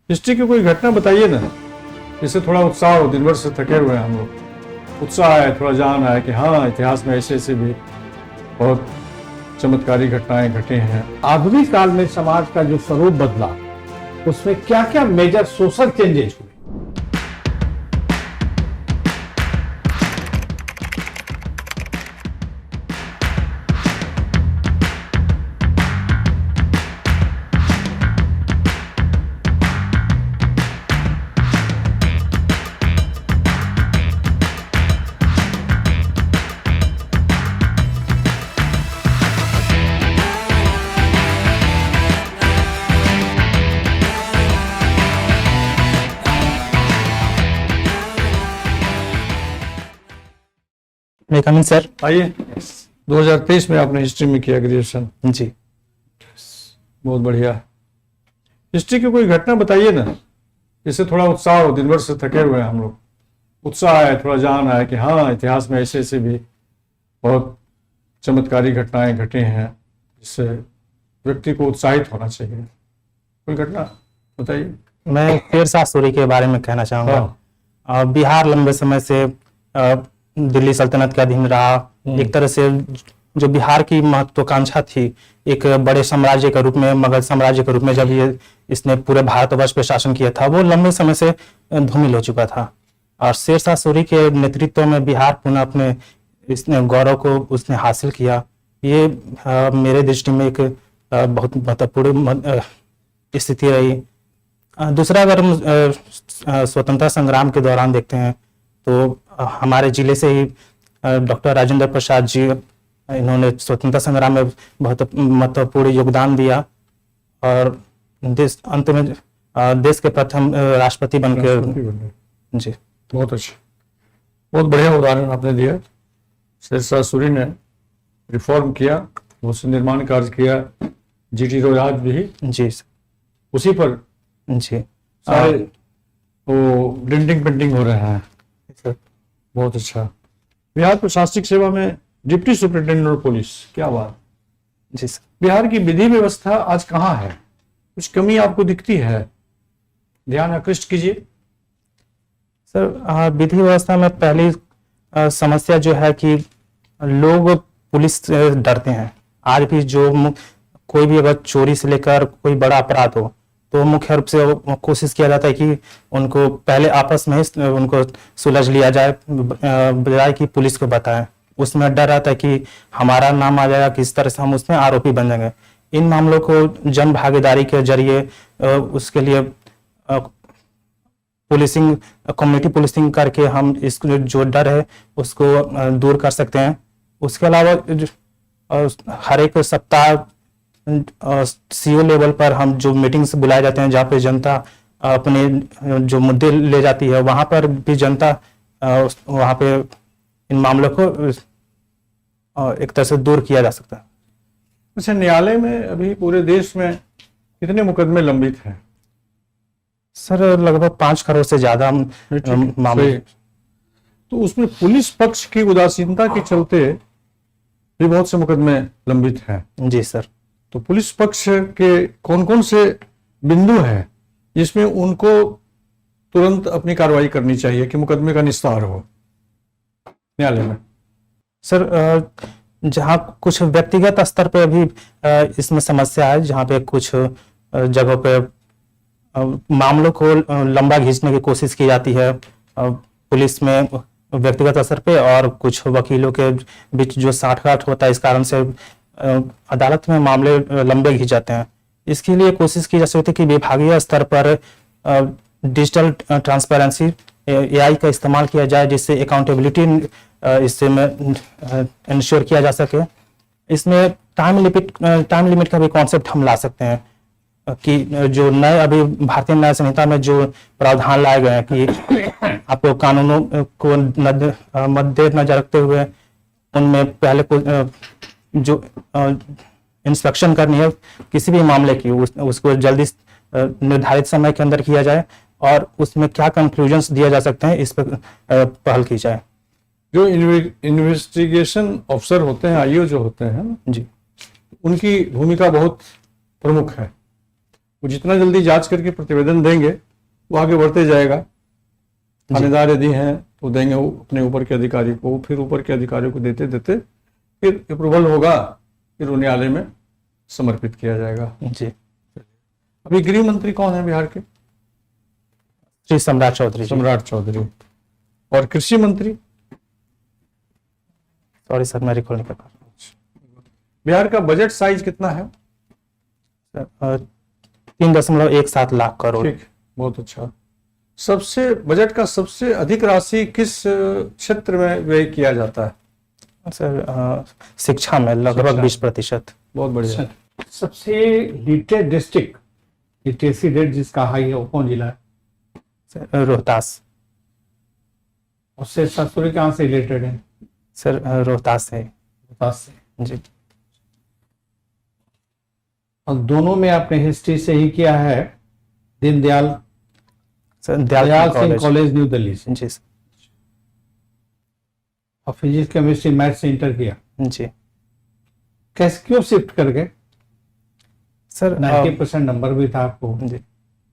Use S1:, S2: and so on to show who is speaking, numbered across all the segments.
S1: History की कोई घटना बताइए ना, जिससे थोड़ा उत्साह हो। दिन भर से थके हुए हैं हम लोग, उत्साह है, थोड़ा जान आया कि हाँ, इतिहास में ऐसे ऐसे भी बहुत चमत्कारी घटनाएं घटी हैं।
S2: आधुनिक काल में समाज का जो स्वरूप बदला, उसमें क्या क्या मेजर सोशल चेंजेस हुए?
S3: मैं कमिंग सर।
S1: आइए, 2023 में आपने हिस्ट्री में किया ग्रेजुएशन?
S3: जी।
S1: बहुत बढ़िया। हिस्ट्री की कोई घटना बताइए ना, जिससे थोड़ा उत्साह हो। दिन भर से थके हुए हैं हम लोग, उत्साह है, थोड़ा जान आया कि हाँ, इतिहास में ऐसे ऐसे भी बहुत चमत्कारी घटनाएं घटी हैं, जिससे व्यक्ति को उत्साहित होना चाहिए। कोई घटना बताइए।
S3: मैं शेरशाह सूरी के बारे में कहना चाहूँगा। बिहार लंबे समय से दिल्ली सल्तनत के अधीन रहा। एक तरह से जो बिहार की महत्वाकांक्षा थी एक बड़े साम्राज्य के रूप में, मगध साम्राज्य के रूप में, जब इसने पूरे भारतवर्ष पे शासन किया था, वो लंबे समय से धूमिल हो चुका था। और शेरशाह सूरी के नेतृत्व में बिहार पुनः अपने इसने गौरव को उसने हासिल किया। ये मेरे दृष्टि में एक बहुत महत्वपूर्ण स्थिति रही। दूसरा, अगर हम स्वतंत्रता संग्राम के दौरान देखते हैं तो हमारे जिले से ही डॉक्टर राजेंद्र प्रसाद जी, इन्होंने स्वतंत्रता संग्राम में बहुत महत्वपूर्ण योगदान दिया और अंत में देश के प्रथम राष्ट्रपति बनकर। जी,
S1: बहुत अच्छा, बहुत बढ़िया उदाहरण आपने दिया। शेरशाह सूरी ने रिफॉर्म किया, बहुत से निर्माण कार्य किया। जीटी रोय भी
S3: जी
S1: उसी पर
S3: जी
S1: सारे वो प्रिंटिंग पेंटिंग हो रहे हैं।
S3: सर।
S1: बहुत अच्छा। बिहार प्रशासनिक सेवा में डिप्टी सुपरिटेंडेंट ऑफ पुलिस, क्या बात।
S3: जी सर।
S1: बिहार की विधि व्यवस्था आज कहाँ है? कुछ कमी आपको दिखती है? ध्यान आकृष्ट कीजिए।
S3: सर, विधि व्यवस्था में पहली समस्या जो है कि लोग पुलिस से डरते हैं। आज भी जो कोई भी अगर चोरी से लेकर कोई बड़ा अपराध हो तो मुख्य रूप से कोशिश किया जाता है कि उनको पहले आपस में ही उनको सुलझ लिया जाए, बजाय कि पुलिस को बताएं। उसमें डर रहता है कि हमारा नाम आ जाएगा, किस तरह से हम उसमें आरोपी बन जाएंगे। इन मामलों को जन भागीदारी के जरिए उसके लिए पुलिसिंग, कम्युनिटी पुलिसिंग करके हम इसको जो डर है उसको दूर कर सकते हैं। उसके अलावा हर एक सप्ताह सीओ लेवल पर हम जो मीटिंग्स बुलाए जाते हैं, जहाँ पे जनता अपने जो मुद्दे ले जाती है, वहां पर भी जनता वहां पे इन मामलों को एक तरह से दूर किया जा सकता है।
S1: अच्छा, न्यायालय में अभी पूरे देश में कितने मुकदमे लंबित हैं?
S3: सर, लगभग 5 करोड़ से ज्यादा मामले।
S1: तो उसमें पुलिस पक्ष की उदासीनता के चलते भी बहुत से मुकदमे लंबित हैं।
S3: जी सर।
S1: तो पुलिस पक्ष के कौन कौन से बिंदु हैं जिसमें उनको तुरंत अपनी कार्रवाई करनी चाहिए कि मुकदमे का निस्तार हो न्यायालय में?
S3: सर, जहाँ कुछ व्यक्तिगत स्तर पे अभी इसमें समस्या है, जहाँ पे कुछ जगहों पे मामलों को लंबा खींचने की कोशिश की जाती है पुलिस में व्यक्तिगत स्तर पे, और कुछ वकीलों के बीच जो साठगांठ होता है, इस कारण से अदालत में मामले लंबे खींच जाते हैं। इसके लिए कोशिश की जा सकती है कि विभागीय स्तर पर डिजिटल ट्रांसपेरेंसी, एआई का इस्तेमाल किया जाए, जिससे अकाउंटेबिलिटी इससे में इंश्योर किया जा सके। इसमें टाइम लिमिट का भी कॉन्सेप्ट हम ला सकते हैं कि जो नए अभी भारतीय न्याय संहिता में जो प्रावधान लाए गए हैं कि आपको कानूनों को मद्देनजर रखते हुए उनमें पहले जो इंस्पेक्शन करनी है किसी भी मामले की, उसको जल्दी निर्धारित समय के अंदर किया जाए और उसमें क्या कंक्लूजन्स दिया जा सकते हैं, इस पर पहल की जाए।
S1: जो इन्वेस्टिगेशन ऑफिसर होते हैं, आईओ जो होते हैं
S3: जी,
S1: उनकी भूमिका बहुत प्रमुख है। वो जितना जल्दी जांच करके प्रतिवेदन देंगे वो आगे बढ़ते जाएगा। थानेदार यदि हैं तो देंगे वो अपने ऊपर के अधिकारी को, फिर ऊपर के अधिकारियों को देते देते फिर अप्रूवल होगा, फिर वो न्यायालय में समर्पित किया जाएगा।
S3: जी।
S1: अभी गृह मंत्री कौन है बिहार के?
S3: श्री सम्राट चौधरी जी।
S1: सम्राट चौधरी। और कृषि मंत्री?
S3: सॉरी सर, मैं रिकॉल नहीं कर पा रहा।
S1: बिहार का बजट साइज कितना है?
S3: 3.17 लाख करोड़।
S1: ठीक, बहुत अच्छा। सबसे बजट का सबसे अधिक राशि किस क्षेत्र में व्यय किया जाता है?
S3: सर शिक्षा में लगभग 20%।
S1: बहुत बढ़िया।
S2: सबसे लिटरेट डिस्ट्रिक्ट, लिटरेसी रेट जिसका हाई है वो कौन जिला है?
S3: सर रोहतास।
S2: उससे ससुरी कहाँ से रिलेटेड है?
S3: सर रोहतास है।
S2: रोहतास से।
S3: जी।
S2: और दोनों में आपने हिस्ट्री से ही किया है, Deendayal
S3: sir
S2: Dayal Singh
S3: college.
S2: College new Delhi से।
S3: जी सर।
S2: और फिजिक्स केमिस्ट्री मैथ से इंटर किया।
S3: जी
S2: कैसे, क्यों शिफ्ट कर गए?
S3: सर
S2: 90% नंबर भी था आपको
S3: जी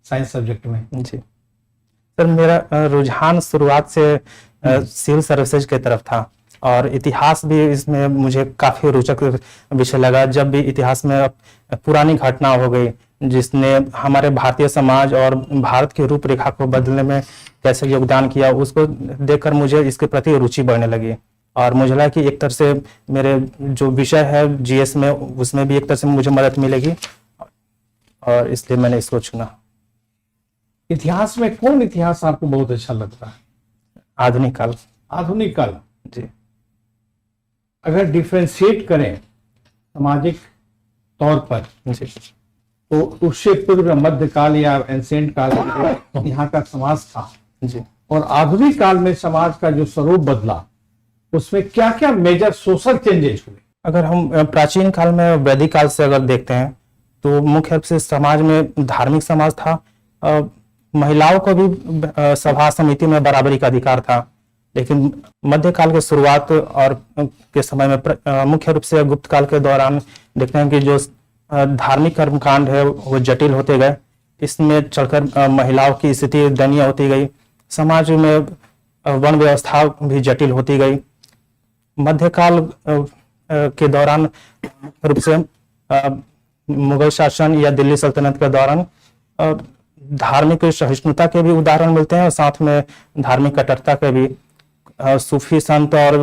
S2: साइंस सब्जेक्ट में।
S3: जी सर, मेरा रुझान शुरुआत से सिविल सर्विसेज की तरफ था और इतिहास भी इसमें मुझे काफी रोचक विषय लगा। जब भी इतिहास में पुरानी घटना हो गई जिसने हमारे भारतीय समाज और भारत की रूपरेखा को बदलने में कैसे योगदान किया, उसको देखकर मुझे इसके प्रति रुचि बढ़ने लगी और मुझे लगा कि एक तरह से मेरे जो विषय है जीएस में, उसमें भी एक तरह से मुझे मदद मिलेगी और इसलिए मैंने इसको चुना।
S2: इतिहास में कौन इतिहास आपको बहुत अच्छा लगता है?
S3: आधुनिक काल।
S2: आधुनिक काल।
S3: जी।
S2: अगर डिफ्रेंशिएट करें सामाजिक तौर पर
S3: जी।
S2: तो उससे पूर्व मध्यकाल या एंशिएंट काल में यहाँ का समाज था,
S3: जी।
S2: और आधुनिक काल में समाज का जो स्वरूप बदला उसमें क्या क्या मेजर सोशल चेंजेस हुए?
S3: अगर हम प्राचीन काल में वैदिक काल से अगर देखते हैं तो मुख्य रूप से समाज में धार्मिक समाज था। महिलाओं को भी सभा समिति में बराबरी का अधिकार था, लेकिन मध्यकाल के शुरुआत और के समय में मुख्य रूप से गुप्त काल के दौरान देखते हैं कि जो धार्मिक कर्मकांड है वो जटिल होते गए। इसमें चलकर महिलाओं की स्थिति दयनीय होती गई। समाज में वन व्यवस्था भी जटिल होती गई। मध्यकाल के दौरान मुख्य रूप से मुगल शासन या दिल्ली सल्तनत के दौरान धार्मिक सहिष्णुता के भी उदाहरण मिलते हैं और साथ में धार्मिक कट्टरता के भी। सूफी संत और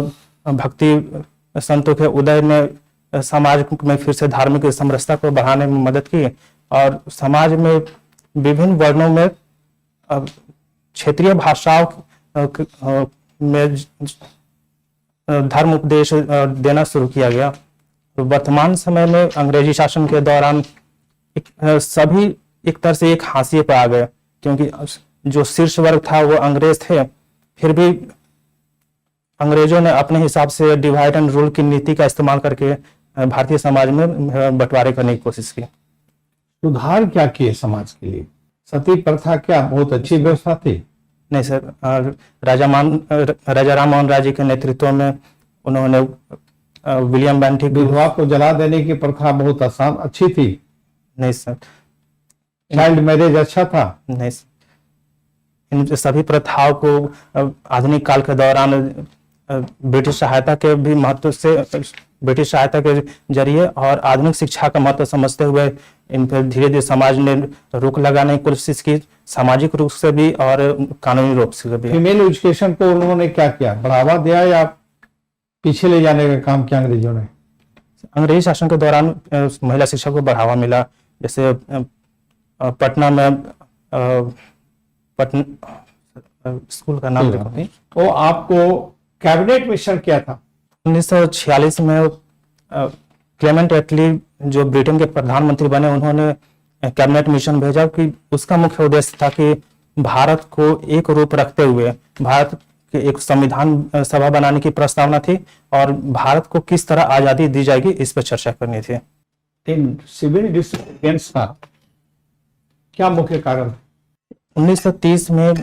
S3: भक्ति संतों के उदय ने समाज में फिर से धार्मिक समरसता को बढ़ाने में मदद की और समाज में विभिन्न वर्णों में क्षेत्रीय भाषाओं में धर्म उपदेश देना शुरू किया गया। वर्तमान समय में अंग्रेजी शासन के दौरान सभी एक तरह से एक हाशिए पर आ गए, क्योंकि जो शीर्ष वर्ग था वो अंग्रेज थे, फिर भी अंग्रेजों ने अपने हिसाब से डिवाइड एंड रूल की नीति का इस्तेमाल करके भारतीय समाज में बंटवारे करने की कोशिश की।
S2: सुधार क्या किए समाज के लिए? सती प्रथा क्या बहुत अच्छी व्यवस्था थी?
S3: नहीं सर, राजा राम मोहन राय जी के नेतृत्व में उन्होंने विलियम बेंटिक
S2: विधवा को जला देने की प्रथा बहुत आसान अच्छी थी?
S3: नहीं सर।
S2: चाइल्ड मैरिज अच्छा था?
S3: नहीं सर। इन सभी प्रथाओं को आधुनिक काल के दौरान ब्रिटिश सहायता के भी महत्व से, ब्रिटिश सहायता के जरिए और आधुनिक शिक्षा का महत्व समझते हुए इन पर धीरे धीरे समाज ने रोक लगाने की कोशिश की, सामाजिक रूप से भी और कानूनी रूप से भी।
S2: फीमेल एजुकेशन को उन्होंने क्या किया, बढ़ावा दिया या पीछे ले जाने का काम किया अंग्रेजों ने?
S3: अंग्रेजी शासन के दौरान महिला शिक्षा को बढ़ावा मिला। जैसे पटना में स्कूल का नाम
S2: तो आपको कैबिनेट मिशन क्या था?
S3: 1946 में क्लेमेंट एटली जो ब्रिटेन के प्रधानमंत्री बने, उन्होंने कैबिनेट मिशन भेजा कि उसका मुख्य उद्देश्य था कि भारत को एक रूप रखते हुए भारत के एक संविधान सभा बनाने की प्रस्तावना थी और भारत को किस तरह आजादी दी जाएगी इस पर चर्चा करनी थी।
S2: इन सिविल डिसोबीडियंस का क्या मुख्य कारण?
S3: 1930 में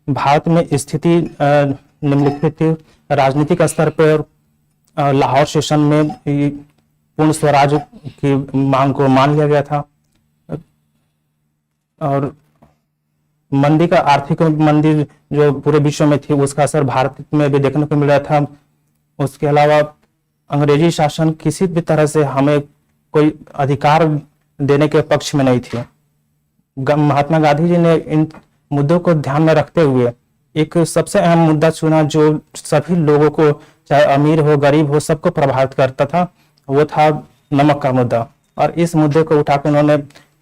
S3: भारत में स्थिति निम्नलिखित थी। राजनीतिक स्तर पर लाहौर सेशन में पूर्ण स्वराज की मांग को मान लिया गया था। और मंदी का आर्थिक मंदी जो पूरे विश्व में थी उसका असर भारत में भी देखने को मिल रहा था। उसके अलावा अंग्रेजी शासन किसी भी तरह से हमें कोई अधिकार देने के पक्ष में नहीं थी। महात्मा गांधी जी ने इन मुद्दों को ध्यान में रखते हुए एक सबसे अहम मुद्दा चुना जो सभी लोगों को, चाहे अमीर हो गरीब हो, सबको प्रभावित करता था। वो था नमक का मुद्दा। और इस मुद्दे को उठाकर उन्होंने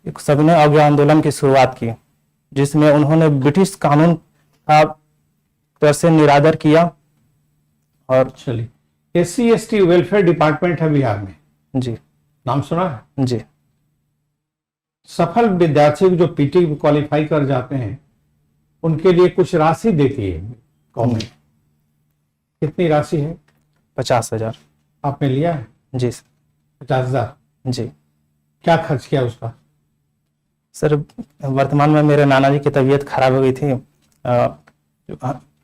S3: एक सविनय अवज्ञा आंदोलन की शुरुआत की, जिसमें उन्होंने ब्रिटिश कानून का तरह से निरादर किया। और
S2: चलिए, SC/ST वेलफेयर डिपार्टमेंट है बिहार में,
S3: जी
S2: नाम सुना है?
S3: जी
S2: सफल विद्यार्थी जो पीटी क्वालिफाई कर जाते हैं उनके लिए कुछ राशि देती है गवर्नमेंट। कितनी राशि है?
S3: 50,000।
S2: आपने लिया है?
S3: जी
S2: 50,000।
S3: जी
S2: क्या खर्च किया उसका?
S3: सर, वर्तमान में मेरे नाना जी की तबीयत खराब हो गई थी,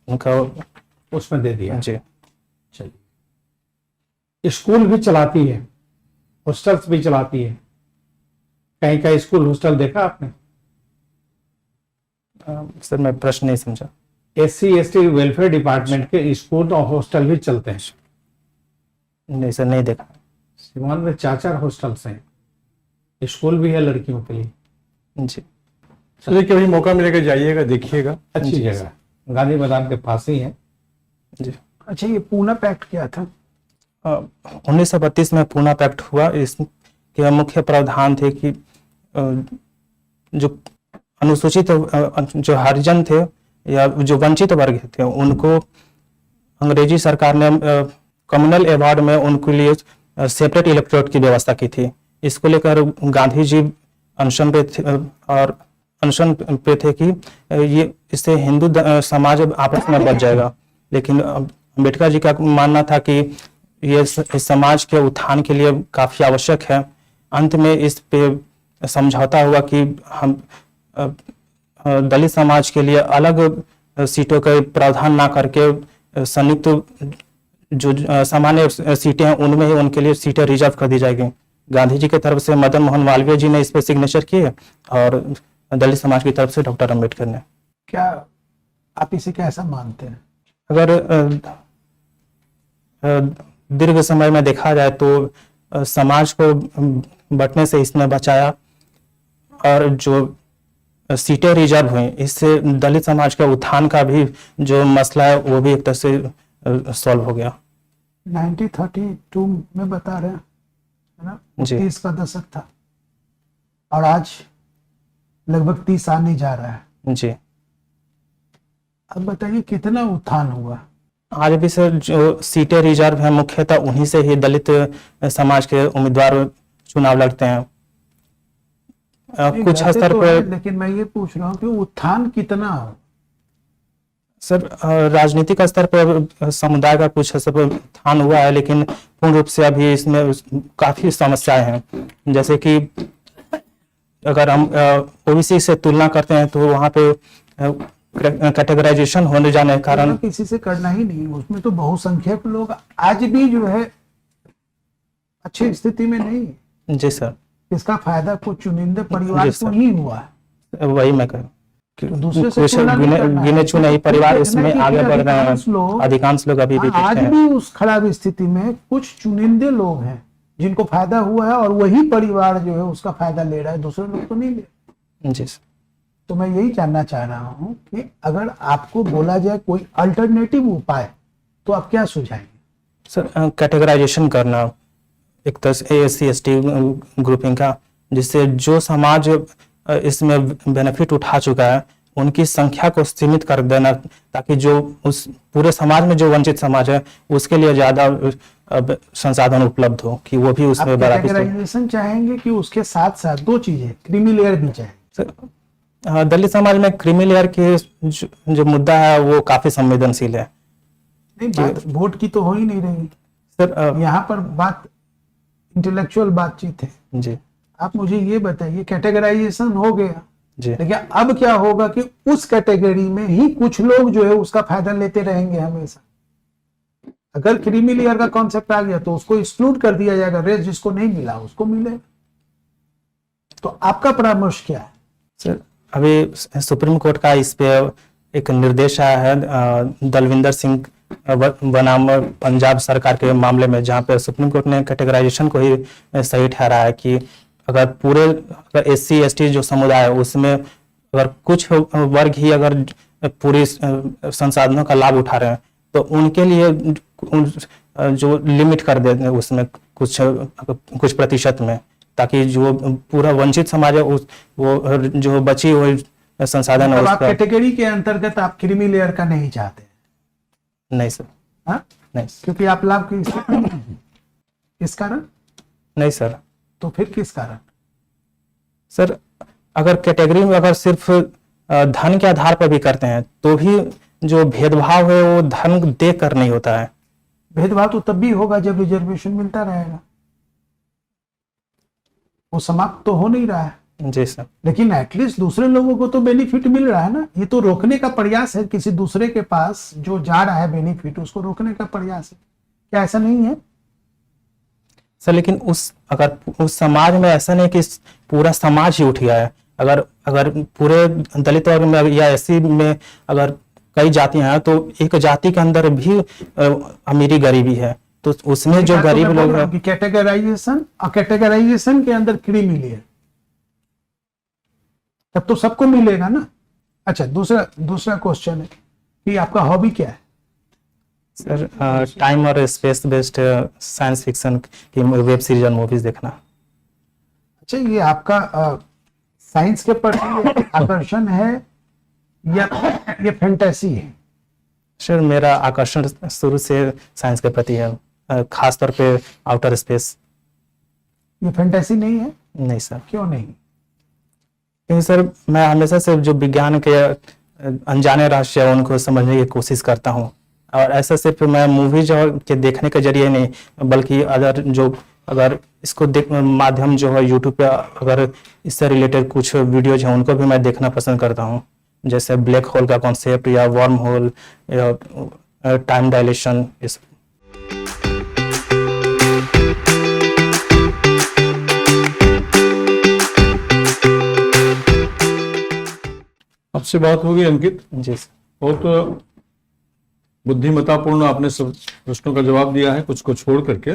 S3: उनका
S2: उसमें दे दिया।
S3: जी।
S2: चलिए, स्कूल भी चलाती है, हॉस्टल्स भी चलाती है। कहीं का स्कूल हॉस्टल देखा आपने?
S3: सर मैं प्रश्न नहीं समझा।
S2: SC/ST वेलफेयर डिपार्टमेंट के स्कूल और हॉस्टल भी चलते हैं।
S3: नहीं सर, नहीं देखा।
S2: सीवान में 4 हॉस्टल्स हैं, स्कूल भी है लड़कियों के लिए।
S3: जी
S1: चलिए, कभी मौका मिलेगा जाइएगा, देखिएगा।
S2: अच्छी जगह, गांधी मैदान के पास ही है।
S3: जी।
S2: अच्छा, ये पूना पैक्ट क्या था?
S3: 1932 में पूना पैक्ट हुआ। इसके मुख्य प्रावधान थे कि जो अनुसूचित जो हरिजन थे या जो वंचित वर्ग थे उनको अंग्रेजी सरकार ने कम्युनल अवार्ड में उनके लिए सेपरेट इलेक्टोरेट की व्यवस्था की थी। इसको लेकर गांधी जी अनशन पे थे और अनशन पे थे कि ये इससे हिंदू समाज आपस में बच जाएगा। लेकिन अम्बेडकर जी का मानना था कि ये इस समाज के उत्थान के लिए काफी आवश्यक है। अंत में इस पे समझौता हुआ कि हम दलित समाज के लिए अलग सीटों का प्रावधान ना करके संयुक्त जो सामान्य सीटें हैं उनमें ही उनके लिए सीटें रिजर्व कर दी जाएगी। गांधी जी की तरफ से मदन मोहन मालवीय जी ने इस पर सिग्नेचर किए और दलित समाज की तरफ से डॉक्टर अम्बेडकर ने।
S2: क्या आप इसे कैसा मानते हैं?
S3: अगर दीर्घ समय में देखा जाए तो समाज को बंटने से इसने बचाया और जो सीटें रिजर्व हुई इससे दलित समाज के उत्थान का भी जो मसला है वो भी एक तरह से सॉल्व हो गया।
S4: 1932 में बता रहे हैं, है ना?
S3: जी।
S4: 30 का दशक था और आज लगभग 30 आने जा रहा है।
S3: जी।
S4: अब बताइए कितना उत्थान हुआ?
S3: आज भी सर जो सीटें रिजर्व है मुख्यतः उन्हीं से ही दलित समाज के उम्मीदवार चुनाव लड़ते हैं। कुछ स्तर
S4: तो
S3: पर
S4: लेकिन मैं ये पूछ रहा हूँ कि उत्थान कितना हो?
S3: सर राजनीतिक स्तर पर समुदाय का कुछ स्तर पर उत्थान हुआ है, लेकिन पूर्ण रूप से अभी इसमें काफी समस्याएं हैं। जैसे कि अगर हम ओबीसी से तुलना करते हैं तो वहाँ पे कैटेगराइजेशन होने जाने के कारण
S4: किसी से करना ही नहीं, उसमें तो बहुसंख्यक लोग आज भी जो है अच्छी स्थिति में नहीं है।
S3: जी सर,
S4: इसका फायदा कुछ चुनिंदे परिवार
S3: जी
S4: को
S3: सर।
S4: ही हुआ है।
S3: वही मैं कह
S4: तो दूसरे से
S3: कुछ
S4: तुलना नहीं करना है।
S3: गिने चुने ही परिवार
S4: देखना
S3: इसमें
S4: कि
S3: आगे बढ़ रहे हैं। अधिकांश लोग अभी भी
S4: आज
S3: पीछे हैं।
S4: भी उस खराब स्थिति में कुछ चुनिंदे लोग हैं जिनको फायदा हुआ है और वही परिवार जो है उसका फायदा ले रहा है, दूसरे लोग तो नहीं ले रहे।
S3: जी सर।
S4: तो मैं यही जानना चाह रहा हूँ कि अगर आपको बोला जाए कोई अल्टरनेटिव उपाय तो आप क्या सुझाएंगे?
S3: सर कैटेगराइजेशन करना एक तरह से SC/ST ग्रुपिंग का, जिससे जो समाज इसमें बेनिफिट उठा चुका है उनकी संख्या को सीमित कर देना, ताकि जो उस पूरे समाज में जो वंचित समाज है उसके लिए ज्यादा संसाधन उपलब्ध हो कि वो भी उसमें बराबर।
S4: कैटेगराइजेशन चाहेंगे कि उसके साथ साथ दो चीजें क्रीमी लेयर भी चाहिए?
S3: दलित समाज में क्रीमी लेयर के जो मुद्दा है वो काफी संवेदनशील है।
S4: नहीं, बात वोट की तो हो ही नहीं रही
S3: सर।
S4: यहाँ पर बात इंटेलेक्चुअल बातचीत है।
S3: जी।
S4: आप मुझे ये बताइए, कैटेगराइजेशन हो गया
S3: जी।
S4: लेकिन अब क्या होगा कि उस कैटेगरी में ही कुछ लोग जो है उसका फायदा लेते रहेंगे हमेशा। अगर क्रीमी लेयर का कॉन्सेप्ट आ गया तो उसको एक्सक्लूड कर दिया जाएगा, रेस जिसको नहीं मिला उसको मिलेगा। तो आपका परामर्श क्या है?
S3: सर अभी सुप्रीम कोर्ट का इस पे एक निर्देश आया है दलविंदर सिंह बनाम पंजाब सरकार के मामले में, जहाँ पे सुप्रीम कोर्ट ने कैटेगराइजेशन को ही सही ठहराया है कि अगर पूरे SC ST जो समुदाय है उसमें अगर कुछ वर्ग ही अगर पूरी संसाधनों का लाभ उठा रहे हैं तो उनके लिए जो लिमिट कर देते हैं उसमें कुछ प्रतिशत में, ताकि जो पूरा वंचित समाज है वो जो बची हुई संसाधन है
S4: मतलब आप
S3: उसका।
S4: कैटेगरी के अंतर्गत आप क्रीमी लेयर का नहीं चाहते?
S3: नहीं सर,
S4: हाँ,
S3: नहीं
S4: क्योंकि आप लाभ किस कारण?
S3: नहीं सर।
S4: तो फिर किस कारण?
S3: सर अगर कैटेगरी में अगर सिर्फ धन के आधार पर भी करते हैं तो भी जो भेदभाव है वो धन देख कर नहीं होता है।
S4: भेदभाव तो तब भी होगा जब रिजर्वेशन मिलता रहेगा, वो समाप्त तो हो नहीं रहा है।
S3: जी सर।
S4: लेकिन एटलीस्ट दूसरे लोगों को तो बेनिफिट मिल रहा है ना, ये तो रोकने का प्रयास है, किसी दूसरे के पास जो जा रहा है बेनिफिट उसको रोकने का प्रयास है, क्या ऐसा नहीं है?
S3: सर लेकिन अगर उस समाज में ऐसा नहीं कि पूरा समाज ही उठ गया है, अगर पूरे दलित वर्ग में या SC में अगर कई जातियां हैं तो एक जाति के अंदर भी अमीरी गरीबी है, तो उसमें जो गरीब लोग हैं
S4: कैटेगराइजेशन के अंदर क्रीमी लेयर, तब तो सबको मिलेगा ना। अच्छा, दूसरा क्वेश्चन है कि आपका हॉबी क्या है?
S3: सर टाइम और स्पेस बेस्ड साइंस फिक्शन की वेब सीरीज और मूवीज देखना।
S4: अच्छा, ये आपका साइंस के प्रति आकर्षण है या ये फैंटेसी है?
S3: सर मेरा आकर्षण शुरू से साइंस के प्रति है, खास तौर पे आउटर स्पेस।
S4: ये फैंटेसी नहीं है?
S3: नहीं सर।
S4: क्यों नहीं?
S3: क्योंकि सर मैं हमेशा से जो विज्ञान के अनजाने रहस्य है उनको समझने की कोशिश करता हूँ, और ऐसा सिर्फ मैं मूवीज के देखने के जरिए नहीं बल्कि अगर इसको माध्यम जो है यूट्यूब पे अगर इससे रिलेटेड कुछ वीडियोज हैं उनको भी मैं देखना पसंद करता हूँ, जैसे ब्लैक होल का कॉन्सेप्ट या वर्म होल या टाइम डायलेशन। इस
S1: आपसे बात होगी अंकित,
S3: जी सर।
S1: बहुत बुद्धिमत्तापूर्ण आपने सब प्रश्नों का जवाब दिया है, कुछ को छोड़ करके।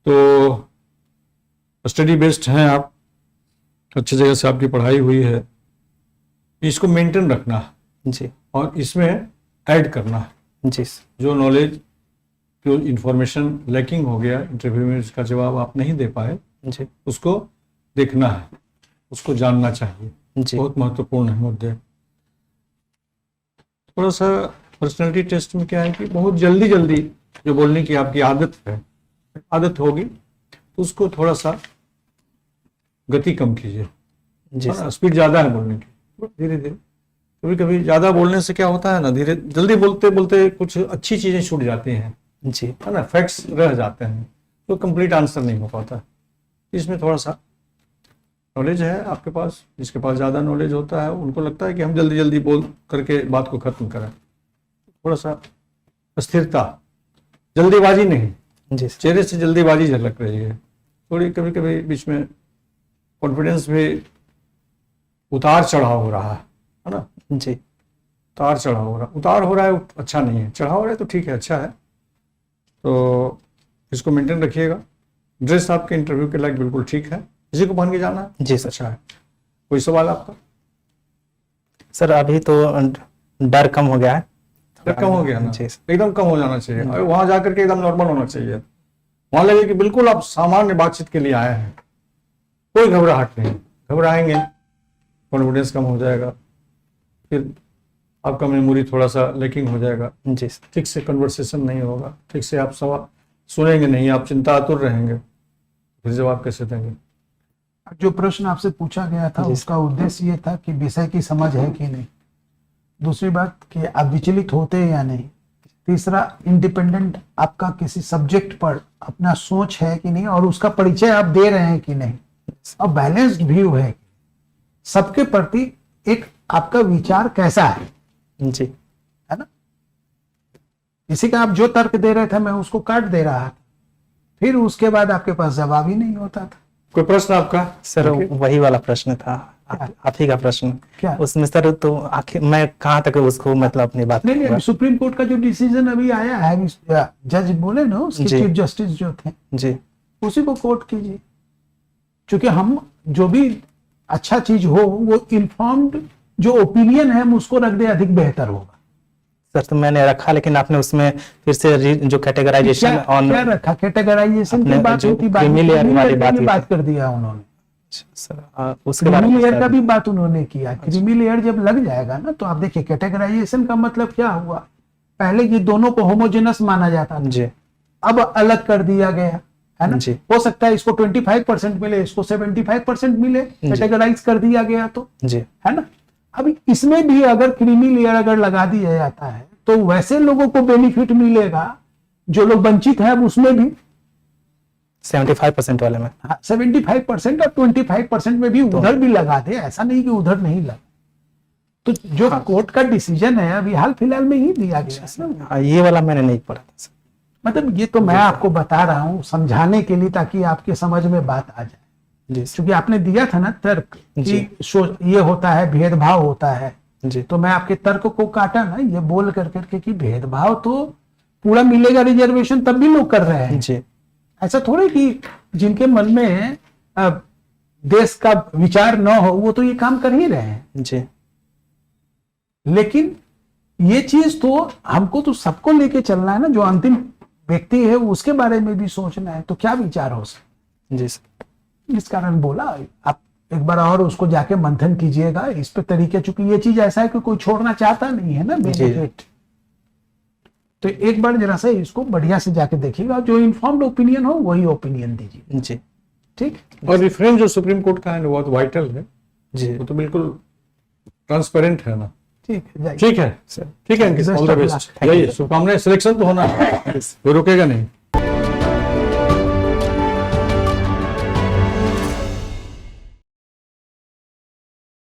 S1: तो स्टडी बेस्ड हैं आप, अच्छी जगह से आपकी पढ़ाई हुई है, इसको मेंटेन रखना है
S3: जी,
S1: और इसमें ऐड करना है।
S3: जी सर।
S1: जो नॉलेज जो इंफॉर्मेशन लैकिंग हो गया इंटरव्यू में, इसका जवाब आप नहीं दे पाए,
S3: जी,
S1: उसको देखना है, उसको जानना चाहिए,
S3: जी,
S1: बहुत महत्वपूर्ण है मुद्दे। थोड़ा सा पर्सनालिटी टेस्ट में क्या है कि बहुत जल्दी जल्दी जो बोलने की आपकी आदत होगी तो उसको थोड़ा सा गति कम कीजिए।
S3: जी सर।
S1: स्पीड ज्यादा है बोलने की, धीरे धीरे। कभी कभी ज्यादा बोलने से क्या होता है ना, धीरे जल्दी बोलते बोलते कुछ अच्छी चीजें छूट जाती हैं,
S3: जी,
S1: है ना, फैक्ट्स रह जाते हैं, तो कंप्लीट आंसर नहीं हो पाता। इसमें थोड़ा सा नॉलेज है आपके पास, जिसके पास ज़्यादा नॉलेज होता है उनको लगता है कि हम जल्दी जल्दी बोल करके बात को ख़त्म करें। थोड़ा सा स्थिरता, जल्दीबाजी नहीं,
S3: जी सर।
S1: चेहरे से जल्दीबाजी झलक रही है थोड़ी, कभी कभी बीच में कॉन्फिडेंस भी उतार चढ़ाव हो रहा है ना,
S3: जी,
S1: उतार चढ़ाव हो रहा, उतार हो रहा है अच्छा नहीं है, चढ़ाव हो रहा है तो ठीक है, अच्छा है। तो इसको मेंटेन रखिएगा। ड्रेस आपके इंटरव्यू के लायक बिल्कुल ठीक है, इसी को पहन के जाना है,
S3: जी सर।
S1: अच्छा है। कोई सवाल आपका?
S3: सर अभी तो डर कम हो गया है,
S1: डर कम हो गया ना,
S3: जी सर।
S1: एकदम कम हो जाना चाहिए, और वहां जाकर के एकदम नॉर्मल होना चाहिए। वहां लगे कि बिल्कुल आप सामान्य बातचीत के लिए आए हैं, कोई घबराहट नहीं। घबराएंगे कॉन्फिडेंस कम हो जाएगा, फिर आपका मेमोरी थोड़ा सा लैकिंग हो जाएगा,
S3: जी सर।
S1: ठीक से कन्वर्सेशन नहीं होगा, ठीक से आप सवाल सुनेंगे नहीं, आप चिंतातुर रहेंगे, फिर जवाब कैसे देंगे?
S4: जो प्रश्न आपसे पूछा गया था उसका उद्देश्य ये था कि विषय की समझ है कि नहीं, दूसरी बात कि आप विचलित होते हैं या नहीं, तीसरा इंडिपेंडेंट आपका किसी सब्जेक्ट पर अपना सोच है कि नहीं और उसका परिचय आप दे रहे हैं कि नहीं, और बैलेंस्ड व्यू है, सबके प्रति एक आपका विचार कैसा है,
S3: जी,
S4: है ना। किसी का आप जो तर्क दे रहे थे मैं उसको काट दे रहा था, फिर उसके बाद आपके पास जवाब ही नहीं होता था।
S1: कोई प्रश्न आपका?
S3: सर वही वाला प्रश्न था, आप ही का प्रश्न
S4: क्या?
S3: उसमें सर तो आखिर मैं कहाँ तक उसको मतलब अपनी बात
S4: नहीं अभी सुप्रीम कोर्ट का जो डिसीजन अभी आया है, जज बोले ना उसके
S3: जी।
S4: चीफ जस्टिस जो थे,
S3: जी
S4: उसी को कोर्ट कीजिए। क्योंकि हम जो भी अच्छा चीज हो वो इन्फॉर्म्ड जो ओपिनियन है हम उसको रख दे, अधिक बेहतर होगा।
S3: सर तो मैंने रखा, लेकिन आपने उसमें फिर से जो कैटेगराइजेशन ऑन
S4: क्या रखा? कैटेगराइजेशन की
S3: आपने
S4: बात
S3: जो
S4: होती,
S3: creamy layer वाली बात की
S4: बात कर दिया उन्होंने।
S3: सर उसके बारे
S4: क्रीमी
S3: में
S4: लेयर का
S3: सर,
S4: भी बात उन्होंने किया। क्रीमी लेयर जब लग जाएगा ना तो आप देखिए कैटेगराइजेशन का मतलब क्या हुआ, पहले ये दोनों को होमोजेनस माना जाता था,
S3: जी
S4: अब अलग कर दिया गया है ना।
S3: जी।
S4: हो सकता है इसको 25% मिले, इसको 75% मिले, कैटेगराइज कर दिया गया तो,
S3: जी
S4: है ना। अभी इसमें भी अगर क्रीमी लेयर अगर लगा दिया जाता है तो वैसे लोगों को बेनिफिट मिलेगा जो लोग वंचित है, अब उसमें भी
S3: 75% वाले में
S4: 75% और 25% में भी उधर भी लगा दे, ऐसा नहीं कि उधर नहीं लगा। तो जो कोर्ट का डिसीजन है अभी हाल फिलहाल में ही दिया गया है ना।
S3: हाँ, ये वाला मैंने नहीं पढ़ा था सर।
S4: मतलब ये तो मैं आपको बता रहा हूँ समझाने के लिए, ताकि आपके समझ में बात आ जाए।
S3: जी सर,
S4: क्योंकि आपने दिया था ना तर्क
S3: जी।
S4: कि ये होता है, भेदभाव होता है,
S3: जी
S4: तो मैं आपके तर्क को काटा ना ये बोल कर करके कि भेदभाव तो पूरा मिलेगा रिजर्वेशन तब भी लोग कर रहे हैं।
S3: जी
S4: ऐसा थोड़े कि जिनके मन में देश का विचार न हो वो तो ये काम कर ही रहे हैं।
S3: जी
S4: लेकिन ये चीज तो हमको तो सबको लेके चलना है ना, जो अंतिम व्यक्ति है उसके बारे में भी सोचना है, तो क्या विचार हो सकता
S3: जी सर,
S4: है। इस कारण बोला आप एक बार और उसको जाके मंथन कीजिएगा इस पे तरीके, चूंकि ये चीज ऐसा है कि कोई छोड़ना चाहता नहीं है ना बेनिफिट। तो एक बार जरा सा इसको बढ़िया से जाके देखिएगा, जो इन्फॉर्म्ड ओपिनियन हो वही ओपिनियन दीजिए।
S3: जी
S4: ठीक।
S1: और रेफरेंस जो सुप्रीम कोर्ट का है बहुत वाइटल है,
S3: जी
S1: वो तो बिल्कुल ट्रांसपेरेंट है ना।
S4: ठीक है जाइए।
S1: ठीक है सर, ठीक है अंकित,
S4: Best
S1: all the
S4: of
S1: best,
S4: luck.
S1: जाइए, शुभकामनाएं। सिलेक्शन तो होना है, कोई रुकेगा नहीं।